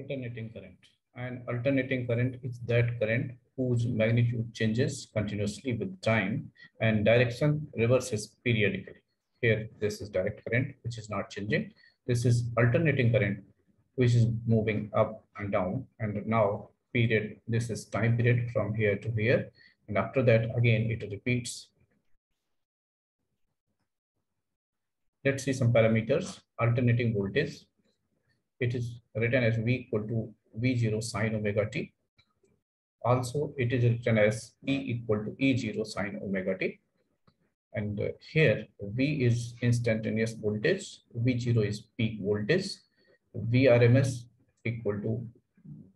Alternating current. And alternating current is that current whose magnitude changes continuously with time and direction reverses periodically. Here, this is direct current, which is not changing. This is alternating current, which is moving up and down. And now period, this is time period from here to here. And after that, again, it repeats. Let's see some parameters. Alternating voltage. It is written as V equal to V0 sine omega t. Also, it is written as E equal to E0 sine omega t. And here, V is instantaneous voltage, V0 is peak voltage, Vrms equal to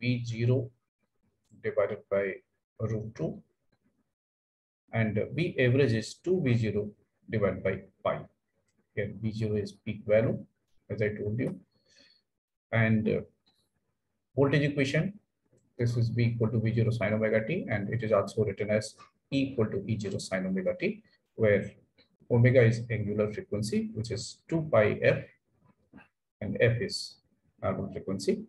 V0 divided by root 2. And V average is 2V0 divided by pi. Here, V0 is peak value, as I told you. And voltage equation, this is V equal to V0 sine omega t, and it is also written as E equal to E0 sine omega t, where omega is angular frequency, which is 2 pi f, and f is normal frequency.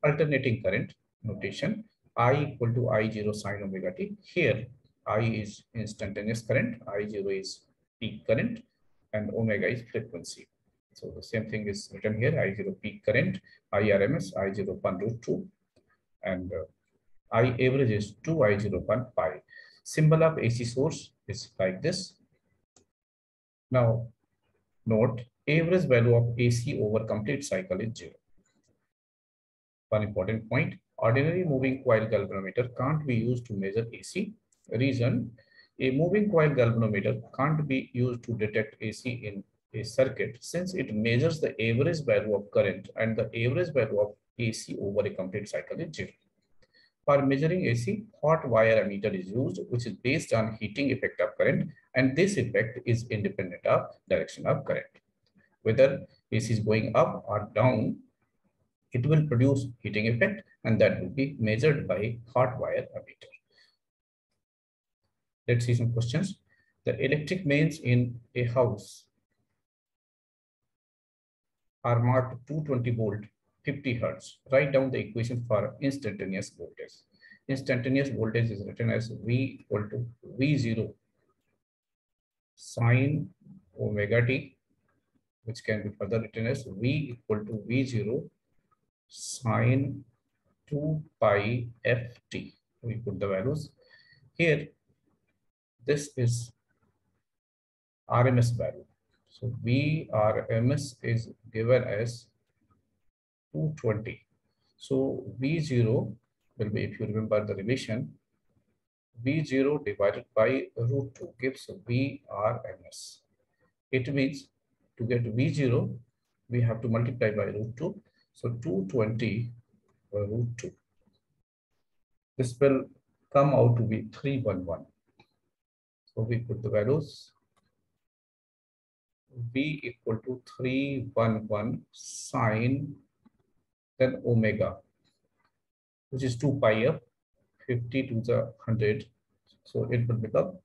Alternating current notation, I equal to I0 sine omega t. Here, I is instantaneous current, I0 is peak current, and omega is frequency. So the same thing is written here, I0 peak current, IRMS, I0 upon root 2, and I average is 2 I0 upon pi. Symbol of AC source is like this. Now, note, average value of AC over complete cycle is 0. One important point, ordinary moving coil galvanometer can't be used to measure AC. Reason, a moving coil galvanometer can't be used to detect AC in a circuit since it measures the average value of current, and the average value of AC over a complete cycle is 0. For measuring AC, hot wire ammeter is used, which is based on heating effect of current, and this effect is independent of direction of current. Whether AC is going up or down, it will produce heating effect, and that will be measured by hot wire ammeter. Let's see some questions. The electric mains in a house are marked 220 volt, 50 hertz. Write down the equation for instantaneous voltage. Instantaneous voltage is written as V equal to V0 sine omega t, which can be further written as V equal to V0 sine 2 pi ft. We put the values here. This is RMS value. So Vrms is given as 220. So V0 will be, if you remember the relation, V0 divided by root 2 gives Vrms. It means to get V0, we have to multiply by root 2. So 220 by root 2. This will come out to be 311. So we put the values. V equal to 311 sine, then omega, which is 2 pi f, 50 to the 100. So it will become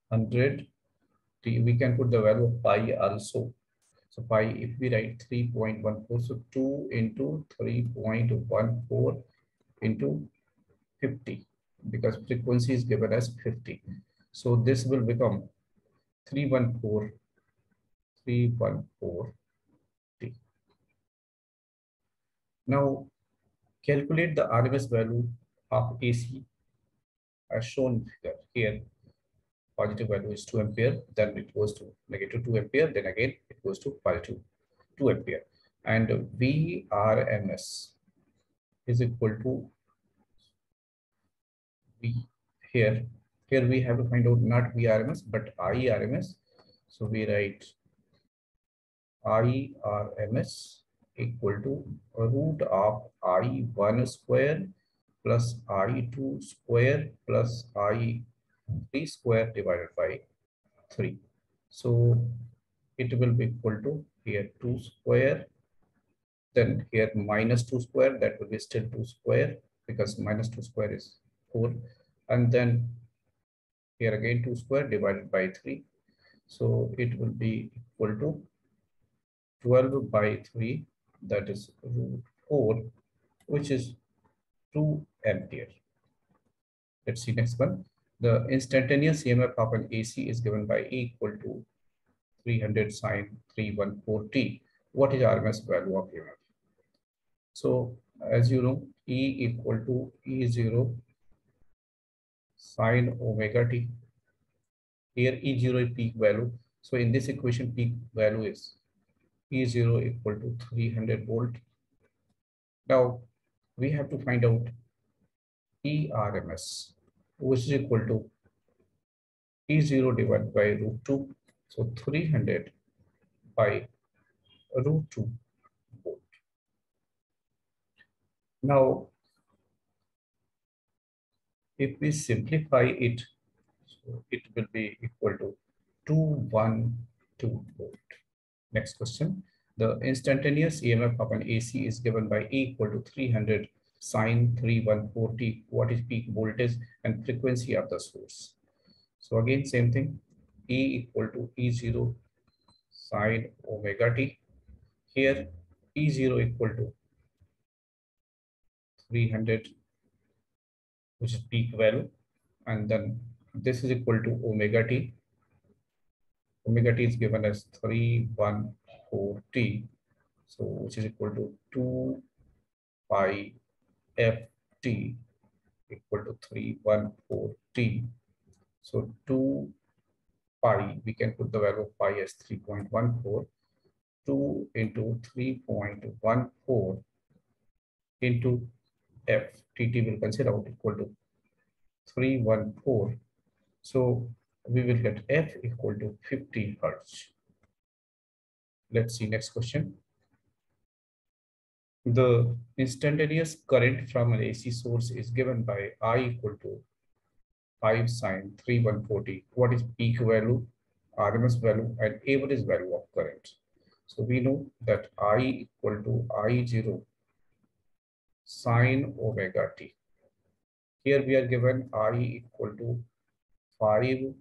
100. We can put the value of pi also. So pi, if we write 3.14, so 2 into 3.14 into 50, because frequency is given as 50. So this will become 314 T. Now calculate the RMS value of AC as shown here. Positive value is 2 ampere, then it goes to negative 2 ampere, then again it goes to positive 2 ampere. And Vrms is equal to V here. Here we have to find out not Vrms but IRMS. So we write IRMS equal to root of I1 square plus I2 square plus I3 square divided by 3. So it will be equal to here 2 square, then here minus 2 square, that will be still 2 square because minus 2 square is 4, and then here again 2 square divided by 3. So it will be equal to 12 by 3 that is root 4, which is 2 ampere. Let's see next one. The instantaneous EMF of an AC is given by E equal to 300 sine 314t. What is RMS value of EMF? So as you know, E equal to E0 sine omega t. Here E0 is peak value. So in this equation, peak value is E0 equal to 300 volt. Now we have to find out ERMS, which is equal to E0 divided by root 2. So 300 by root 2 volt. Now, if we simplify it, so it will be equal to 212 volt. Next question. The instantaneous EMF of an AC is given by E equal to 300 sine 314t. What is peak voltage and frequency of the source? So again, same thing. E equal to E0 sine omega t. Here, E0 equal to 300, which is peak value. And then this is equal to omega t. Omega t is given as 314t. So which is equal to 2 pi ft equal to 314t. So 2 pi, we can put the value of pi as 3.14. 2 into 3.14 into f. Tt will consider out equal to 314. So we will get f equal to 50 hertz. Let's see next question. The instantaneous current from an AC source is given by I equal to 5 sine 314t. What is peak value, RMS value, and average value of current? So we know that I equal to I0 sine omega t. Here we are given I equal to 5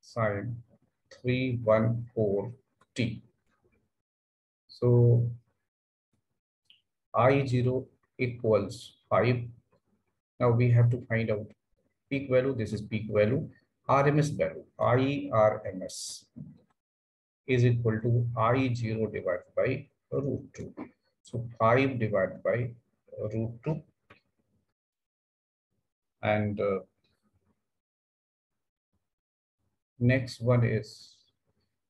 sine 314t. So I0 equals 5. Now we have to find out peak value. This is peak value. RMS value, IRMS, is equal to I0 divided by root 2. So 5 divided by root 2. And next one is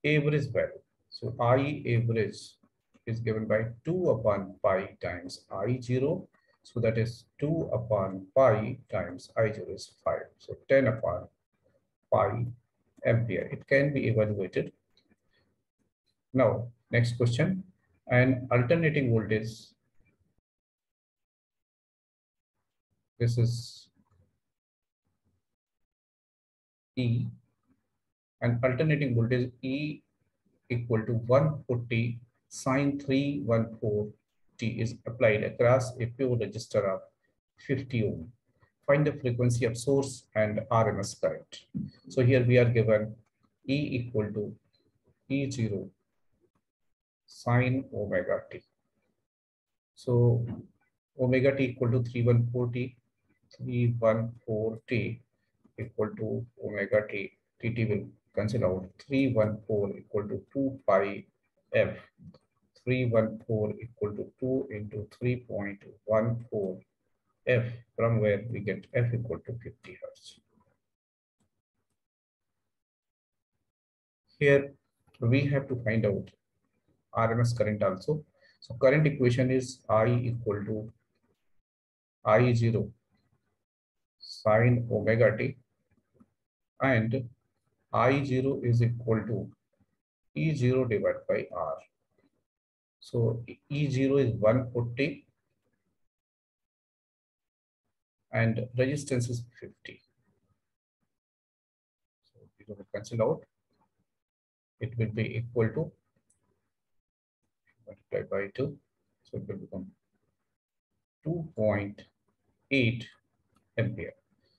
average value. So I average is given by 2 upon pi times I0. So that is 2 upon pi times I0 is 5. So 10 upon pi ampere. It can be evaluated. Now, next question. An alternating voltage. This is E. And alternating voltage E equal to 140 sine 314t is applied across a pure resistor of 50 ohm. Find the frequency of source and RMS current. So here we are given E equal to E0 sine omega t. So omega t equal to 314t equal to omega t. Tt will cancel out. 314 equal to 2 pi f. 314 equal to 2 into 3.14 f, from where we get f equal to 50 hertz. Here we have to find out RMS current also. So current equation is I equal to I0 sine omega t, and I0 is equal to E0 divided by R. So E0 is 140 and resistance is 50. So it will cancel out. It will be equal to multiplied by 2. So it will become 2.8 ampere.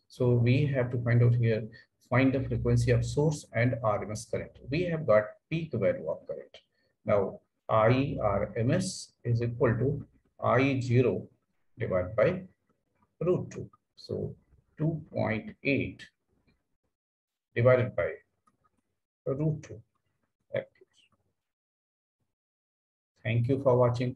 So we have to find out here, find the frequency of source and RMS current. We have got peak value of current. Now Irms is equal to I0 divided by root 2. So 2.8 divided by root 2. Thank you for watching.